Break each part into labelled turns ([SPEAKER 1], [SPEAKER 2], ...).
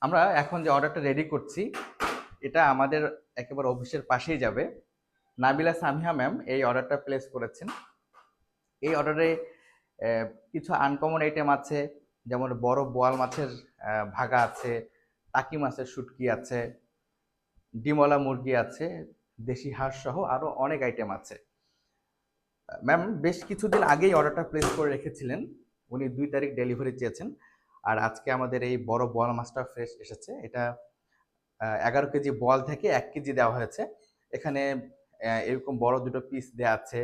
[SPEAKER 1] আমরা এখন যে অর্ডারটা রেডি করছি এটা আমাদের একেবারে অফিসের পাশেই যাবে। নাবিলা সামিহা ম্যাম এই অর্ডারটা প্লেস করেছেন। এই অর্ডারে কিছু আনকমন আইটেম আছে, যেমন বড় বোয়াল মাছের ভাগা আছে, টাকি মাছের শুটকি আছে, ডিমওয়ালা মুরগি আছে, দেশি হাঁস সহ আরো অনেক আইটেম আছে। ম্যাম বেশ কিছুদিন আগেই অর্ডারটা প্লেস করে রেখেছিলেন, উনি 2 তারিখ ডেলিভারি চেয়েছেন। আর আজকে আমাদের এই বড় বোয়াল মাছটা ফ্রেশ এসেছে। এটা 11 কেজি বোয়াল থেকে 1 কেজি দেওয়া হয়েছে। এখানে এরকম বড় দুটো পিস দেওয়া আছে,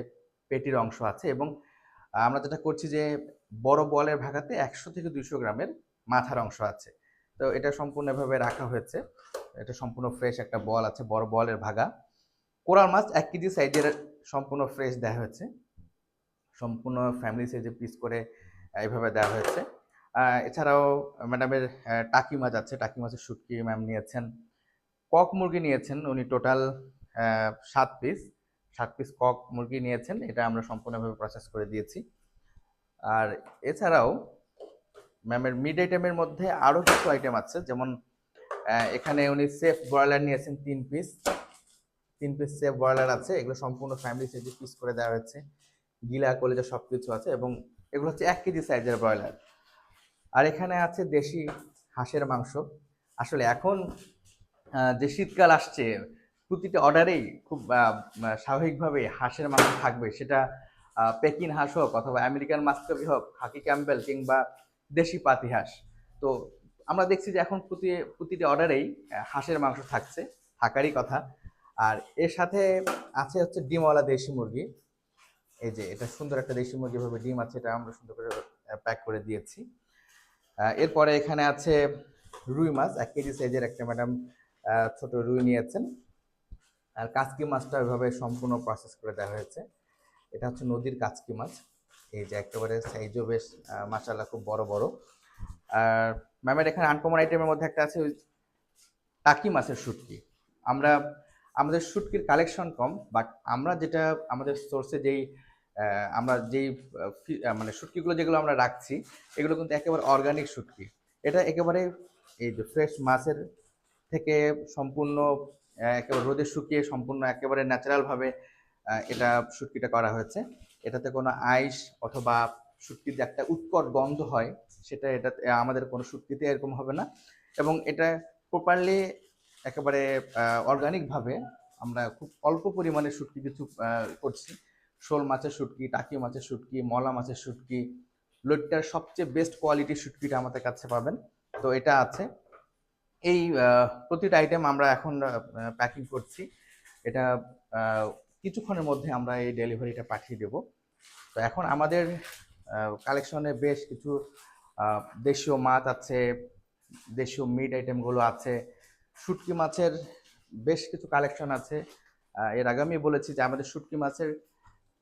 [SPEAKER 1] পেটির অংশ আছে, এবং আমরা যেটা করছি যে বড় বোয়ালের ভাগাতে 100 থেকে 200 গ্রামের মাথার অংশ আছে। তো এটা সম্পূর্ণভাবে রাখা হয়েছে। এটা সম্পূর্ণ ফ্রেশ একটা বোয়াল আছে, বড় বোয়ালের ভাগা। কোরাল মাছ 1 কেজি সাইজের সম্পূর্ণ ফ্রেশ দেওয়া হয়েছে, সম্পূর্ণ ফ্যামিলি সাইজে পিস করে এইভাবে দেওয়া হয়েছে। এছাড়াও ম্যাডামের টাকি মাছ আছে, টাকি মাছের শুটকি ম্যাম নিয়েছেন। কক মুরগি নিয়েছেন উনি টোটাল 7 পিস, 7 পিস কক মুরগি নিয়েছেন, এটা আমরা সম্পূর্ণভাবে প্রসেস করে দিয়েছি। আর এছাড়াও ম্যামের মিড আইটেমের মধ্যে আরও কিছু আইটেম আছে, যেমন এখানে উনি সেফ ব্রয়লার নিয়েছেন 3 পিস, 3 পিস সেফ ব্রয়লার আছে, এগুলো সম্পূর্ণ ফ্যামিলি সাইজে পিস করে দেওয়া হয়েছে, গিলা কলিজা সব কিছু আছে, এবং এগুলো হচ্ছে 1 কেজি সাইজের ব্রয়লার। আর এখানে আছে দেশি হাঁসের মাংস। আসলে এখন যে শীতকাল আসছে, প্রতিটা অর্ডারেই খুব স্বাভাবিকভাবে হাঁসের মাংস থাকবে, সেটা পেকিন হাঁস হোক অথবা আমেরিকান মাস্কাবি হোক, হাকি ক্যাম্বেল কিংবা দেশি পাতি হাঁস। তো আমরা দেখছি যে এখন প্রতিটি অর্ডারেই হাঁসের মাংস থাকছে, থাকারই কথা। আর এর সাথে আছে হচ্ছে ডিমওয়ালা দেশি মুরগি। এই যে এটা সুন্দর একটা দেশি মুরগি ভাবে ডিম আছে, এটা আমরা সুন্দর করে প্যাক করে দিয়েছি। এরপরে এখানে আছে রুই মাছ, 1 কেজি সাইজের একটা ম্যাডাম ছোট রুই নিয়েছেন। আর কাচকি মাছটা ওইভাবে সম্পূর্ণ প্রসেস করে দেওয়া হয়েছে। এটা হচ্ছে নদীর কাচকি মাছ, এই যে একেবারে সাইজও বেশ মাশাআল্লাহ খুব বড় বড়। আর ম্যামের এখানে আনকমন আইটেমের মধ্যে একটা আছে ওই টাকি মাছের শুটকি। আমরা আমাদের শুটকির কালেকশন কম, বাট আমরা যেটা আমাদের সোর্সে যেই আমরা যেই মানে শুটকিগুলো যেগুলো আমরা রাখছি, এগুলো কিন্তু একেবারে অর্গানিক শুটকি। এটা একেবারে এই যে ফ্রেশ মাছের থেকে সম্পূর্ণ একেবারে রোদে শুকিয়ে সম্পূর্ণ একেবারে ন্যাচারালভাবে এটা শুটকিটা করা হয়েছে। এটাতে কোনো আইস অথবা শুটকির যে একটা উৎকট গন্ধ হয়, সেটা এটাতে আমাদের কোনো শুটকিতে এরকম হবে না। এবং এটা প্রপারলি একেবারে অর্গানিকভাবে আমরা খুব অল্প পরিমাণে শুটকি কিছু করছি। শোল মাছের শুটকি, টাকি মাছের শুটকি, মলা মাছের শুটকি, লইট্টার সবচেয়ে বেস্ট কোয়ালিটির শুটকিটা আমাদের কাছে পাবেন। তো এটা আছে। এই প্রতিটা আইটেম আমরা এখন প্যাকিং করছি। এটা কিছুক্ষণের মধ্যে আমরা এই ডেলিভারিটা পাঠিয়ে দেব। তো এখন আমাদের কালেকশনে বেশ কিছু দেশীয় মাছ আছে, দেশীয় মিট আইটেমগুলো আছে, শুটকি মাছের বেশ কিছু কালেকশন আছে। এর আগে আমি বলেছি যে আমাদের শুটকি মাছের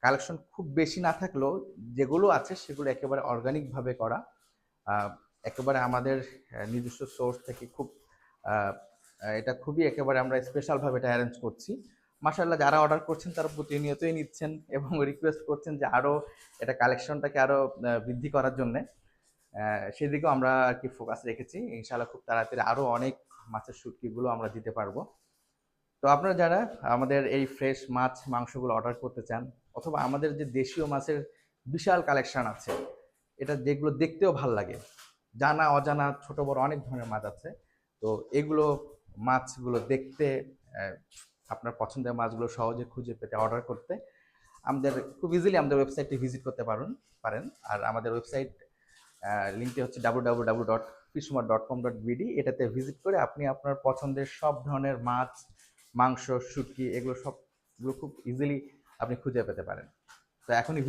[SPEAKER 1] কালেকশন খুব বেশি না থাকলেও যেগুলো আছে সেগুলো একেবারে অর্গানিকভাবে করা, একেবারে আমাদের নিজস্ব সোর্স থেকে খুব এটা খুবই একেবারে আমরা স্পেশালভাবে এটা অ্যারেঞ্জ করছি। মাশাআল্লাহ যারা অর্ডার করছেন তারা প্রতিনিয়তই নিচ্ছেন এবং রিকোয়েস্ট করছেন যে আরও এটা কালেকশনটাকে আরও বৃদ্ধি করার জন্যে। সেদিকেও আমরা আর কি ফোকাস রেখেছি। ইনশাআল্লাহ খুব তাড়াতাড়ি আরও অনেক মাছের শুটকিগুলো আমরা দিতে পারবো। তো আপনারা যারা আমাদের এই ফ্রেশ মাছ মাংসগুলো অর্ডার করতে চান, অথবা আমাদের যে দেশীয় মাছের বিশাল কালেকশন আছে, এটা যেগুলো দেখতেও ভাল লাগে, জানা অজানা ছোট বড় অনেক ধরনের মাছ আছে। তো এগুলো মাছগুলো দেখতে আপনার পছন্দের মাছগুলো সহজে খুঁজে পেতে, অর্ডার করতে আমাদের খুব ইজিলি আমাদের ওয়েবসাইটটি ভিজিট করতে পারেন। আর আমাদের ওয়েবসাইট লিঙ্কটি হচ্ছে www.fishmart.com.bd। এটাতে ভিজিট করে আপনি আপনার পছন্দের সব ধরনের মাছ, মাংস, শুটকি এগুলো সবগুলো খুব ইজিলি আপনি খুঁজে পেতে পারেন। তো এখনই